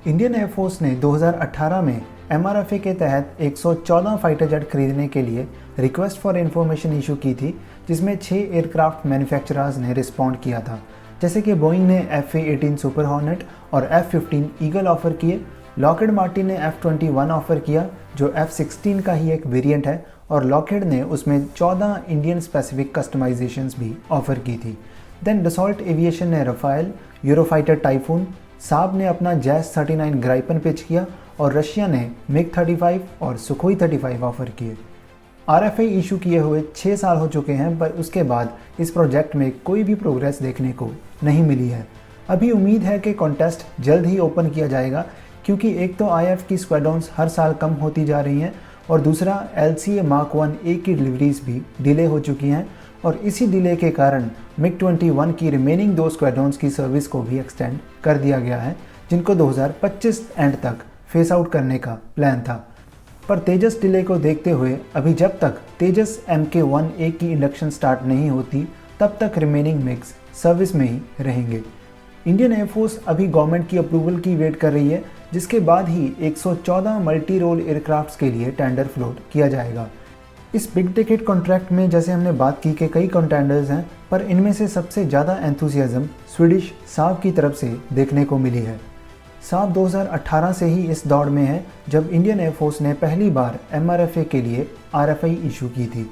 Indian air force ने 2018 में MRFA के तहत 114 फाइटर जेट खरीदने के लिए रिक्वेस्ट फॉर इन्फॉर्मेशन इशू की थी, जिसमें 6 एयरक्राफ्ट मैन्युफैक्चरर्स ने रिस्पॉन्ड किया था, जैसे कि बोइंग ने FA-18 सुपर हॉर्नेट और F-15 ईगल ऑफर किए। लॉकहीड मार्टिन ने F-21 ऑफर किया, जो F-16 का ही एक वेरिएंट है, और लॉकहीड ने उसमें 14 इंडियन स्पेसिफिक कस्टमाइजेशंस भी ऑफर की थी। देन डसॉल्ट एविएशन ने रफाइल, यूरोफाइटर टाइफून, साब ने अपना जैस 39 ग्राइपन पिच किया और रशिया ने मिग 35 और सुखोई 35 ऑफर किए। RFA इशू किए हुए 6 साल हो चुके हैं, पर उसके बाद इस प्रोजेक्ट में कोई भी प्रोग्रेस देखने को नहीं मिली है। अभी उम्मीद है कि कॉन्टेस्ट जल्द ही ओपन किया जाएगा, क्योंकि एक तो IF की स्क्वाड्रॉन्स हर साल कम होती जा रही हैं और दूसरा LCA Mark 1A की डिलीवरीज भी डिले हो चुकी हैं, और इसी डिले के कारण मिग 21 की रिमेनिंग 2 स्क्वाड्रॉन्स की सर्विस को भी एक्सटेंड कर दिया गया है, जिनको 2025 एंड तक फेस आउट करने का प्लान था। पर तेजस डिले को देखते हुए अभी जब तक तेजस MK-1A की इंडक्शन स्टार्ट नहीं होती, तब तक रिमेनिंग मिग्स सर्विस में ही रहेंगे। इंडियन एयरफोर्स अभी गवर्नमेंट की अप्रूवल की वेट कर रही है, जिसके बाद ही 114 मल्टी रोल एयरक्राफ्ट्स के लिए टेंडर फ्लोट किया जाएगा। इस बिग टिकट कॉन्ट्रैक्ट में जैसे हमने बात की कि कई कंटेंडर्स हैं, पर इनमें से सबसे ज़्यादा एंथुसियाज्म स्वीडिश साब की तरफ से देखने को मिली है। साब 2018 से ही इस दौड़ में है, जब इंडियन एयरफोर्स ने पहली बार MRFA के लिए RFI इशू की थी।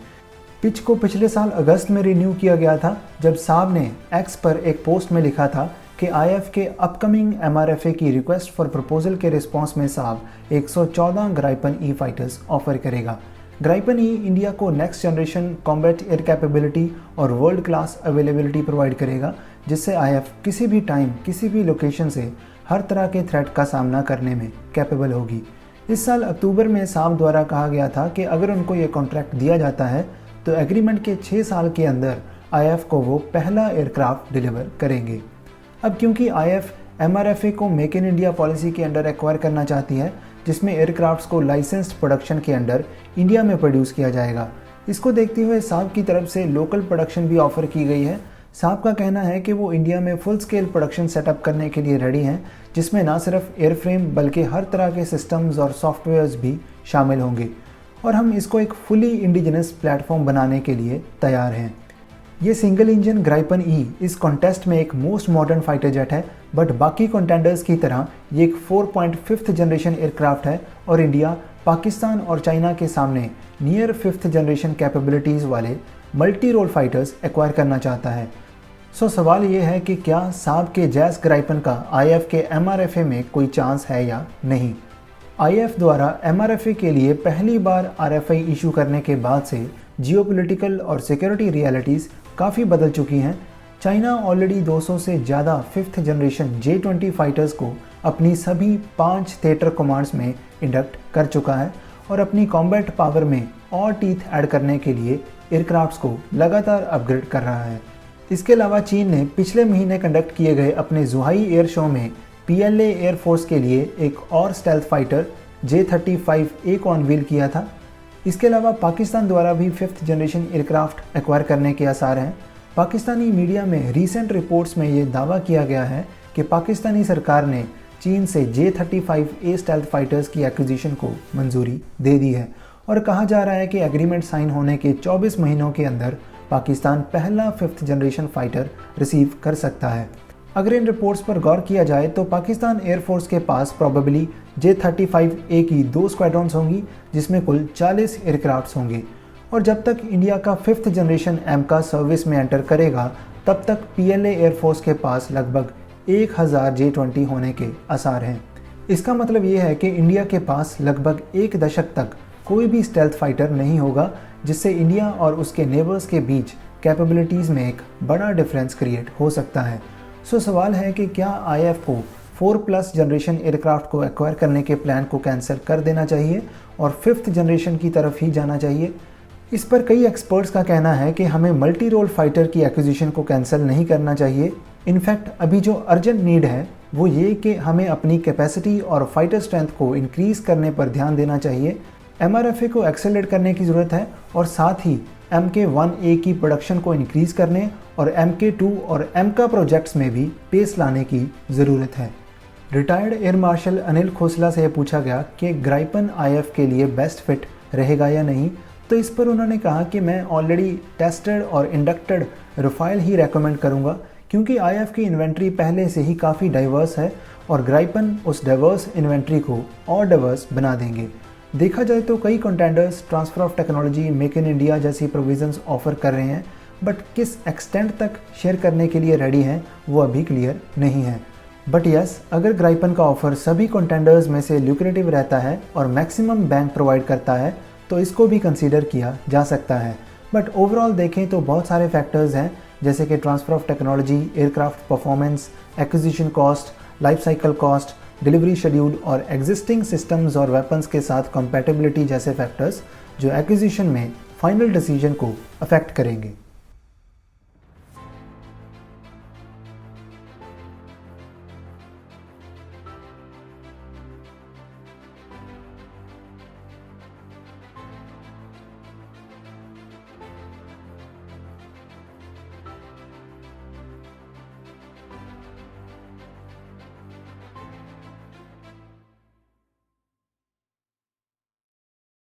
पिच को पिछले साल अगस्त में रिन्यू किया गया था, जब साब ने X पर एक पोस्ट में लिखा था कि IF के अपकमिंग MRFA की रिक्वेस्ट फॉर प्रपोजल के रिस्पॉन्स में साब 114 ग्राइपन ई फाइटर्स ऑफर करेगा। ग्राइपन ई इंडिया को next generation combat air capability और वर्ल्ड क्लास अवेलेबिलिटी प्रोवाइड करेगा, जिससे IF किसी भी टाइम किसी भी लोकेशन से हर तरह के थ्रेट का सामना करने में कैपेबल होगी। इस साल अक्टूबर में साब द्वारा कहा गया था कि अगर उनको ये कॉन्ट्रैक्ट दिया जाता है तो एग्रीमेंट के 6 साल के अंदर IF को वो पहला एयरक्राफ्ट डिलीवर करेंगे। अब क्योंकि IF MRFA को मेक इन इंडिया पॉलिसी के अंडर एक्वायर करना चाहती है, जिसमें एयरक्राफ्ट्स को लाइसेंस्ड प्रोडक्शन के अंडर इंडिया में प्रोड्यूस किया जाएगा, इसको देखते हुए साब की तरफ से लोकल प्रोडक्शन भी ऑफर की गई है। साब का कहना है कि वो इंडिया में फुल स्केल प्रोडक्शन सेटअप करने के लिए रेडी हैं, जिसमें ना सिर्फ एयरफ्रेम बल्कि हर तरह के सिस्टम्स और सॉफ्टवेयर्स भी शामिल होंगे, और हम इसको एक फुली इंडिजिनस प्लेटफॉर्म बनाने के लिए तैयार हैं। ये सिंगल इंजन ग्राइपन ई इस कॉन्टेस्ट में एक मोस्ट मॉडर्न फाइटर जेट है, बट बाकी कंटेंडर्स की तरह ये एक 4.5th जनरेशन एयरक्राफ्ट है, और इंडिया, पाकिस्तान और चाइना के सामने नियर 5th जनरेशन कैपेबिलिटीज़ वाले मल्टी रोल फाइटर्स एक्वायर करना चाहता है। सो सवाल ये है कि क्या साब के जैस ग्राइपन का IF के MRFA में कोई चांस है या नहीं। IF द्वारा MRFA के लिए पहली बार RFI इशू करने के बाद से जियोपॉलिटिकल और सिक्योरिटी रियलिटीज़ काफ़ी बदल चुकी हैं। चाइना ऑलरेडी 200 से ज़्यादा 5th जनरेशन J-20 फाइटर्स को अपनी सभी 5 थिएटर कमांड्स में इंडक्ट कर चुका है, और अपनी कॉम्बैट पावर में और टीथ ऐड करने के लिए एयरक्राफ्ट्स को लगातार अपग्रेड कर रहा है। इसके अलावा चीन ने पिछले महीने कंडक्ट किए गए अपने जुहाई एयर शो में PLA एयरफोर्स के लिए एक और स्टेल्थ फाइटर J-35A को अनवील किया था। इसके अलावा पाकिस्तान द्वारा भी 5th जनरेशन एयरक्राफ्ट एक्वायर करने के आसार हैं। पाकिस्तानी मीडिया में रीसेंट रिपोर्ट्स में ये दावा किया गया है कि पाकिस्तानी सरकार ने चीन से J-35A स्टेल्थ फाइटर्स की एक्विजिशन को मंजूरी दे दी है, और कहा जा रहा है कि एग्रीमेंट साइन होने के 24 महीनों के अंदर पाकिस्तान पहला 5th जनरेशन फाइटर रिसीव कर सकता है। अगर इन रिपोर्ट्स पर गौर किया जाए तो पाकिस्तान एयरफोर्स के पास प्रोबेबली J-35A की 2 स्क्वाड्रॉन्स होंगी, जिसमें कुल 40 एयरक्राफ्ट्स होंगे, और जब तक इंडिया का 5th जनरेशन MCA सर्विस में एंटर करेगा, तब तक PLA एयरफोर्स के पास लगभग 1000 J-20 होने के आसार हैं। इसका मतलब ये है कि इंडिया के पास लगभग 1 दशक तक कोई भी स्टेल्थ फाइटर नहीं होगा, जिससे इंडिया और उसके नेबर्स के बीच कैपेबिलिटीज़ में एक बड़ा डिफरेंस क्रिएट हो सकता है। सो सवाल है कि क्या IF को 4+ जनरेशन एयरक्राफ्ट को एक्वायर करने के प्लान को कैंसिल कर देना चाहिए और 5th जनरेशन की तरफ ही जाना चाहिए। इस पर कई एक्सपर्ट्स का कहना है कि हमें मल्टी रोल फाइटर की एक्विजिशन को कैंसिल नहीं करना चाहिए। इनफैक्ट अभी जो अर्जेंट नीड है वो ये कि हमें अपनी कैपेसिटी और फाइटर स्ट्रेंथ को इंक्रीज़ करने पर ध्यान देना चाहिए। MRFA को एक्सेलरेट करने की ज़रूरत है, और साथ ही MK-1A की प्रोडक्शन को इंक्रीज़ करने और MK-2 और MCA प्रोजेक्ट्स में भी पेस लाने की ज़रूरत है। Retired air marshal Anil Khosla से पूछा गया कि ग्राइपन आईएफ के लिए बेस्ट फिट रहेगा या नहीं, तो इस पर उन्होंने कहा कि मैं ऑलरेडी टेस्टेड और इंडक्टेड रफाइल ही रेकमेंड करूंगा, क्योंकि आईएफ की इन्वेंट्री पहले से ही काफ़ी डाइवर्स है और ग्राइपन उस डाइवर्स इन्वेंट्री को और डाइवर्स बना देंगे। देखा जाए तो कई contenders transfer of technology, make in India जैसी प्रोविजंस ऑफर कर रहे हैं, बट किस एक्सटेंट तक शेयर करने के लिए रेडी हैं वो अभी क्लियर नहीं है। बट यस, अगर ग्राइपन का ऑफर सभी कंटेंडर्स में से ल्यूक्रेटिव रहता है और मैक्सिमम बैंक प्रोवाइड करता है तो इसको भी कंसीडर किया जा सकता है। बट ओवरऑल देखें तो बहुत सारे फैक्टर्स हैं, जैसे कि transfer of technology, aircraft performance, acquisition cost, life cycle cost, delivery schedule और एग्जिस्टिंग सिस्टम्स और वेपन्स के साथ कंपैटिबिलिटी जैसे फैक्टर्स जो एक्विजिशन में फाइनल डिसीजन को अफेक्ट करेंगे।